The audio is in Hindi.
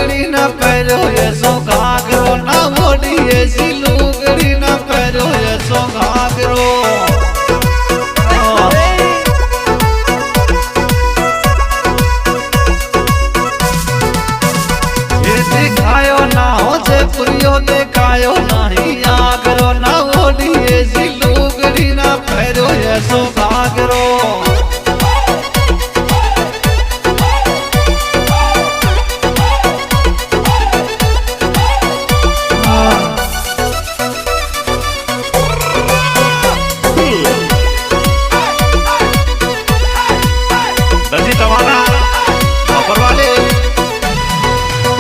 लुगड़ी ना पहरो ऐसो घाघरो ना मोड़ी ऐसी लुगड़ी ना पहरो ऐसो घाघरो दिखायो ना हो जयपुरियो दिखायो नहीं आगरो ना ओढ़ी ऐसी लुगड़ी ना पहरो ऐसो घाघरो।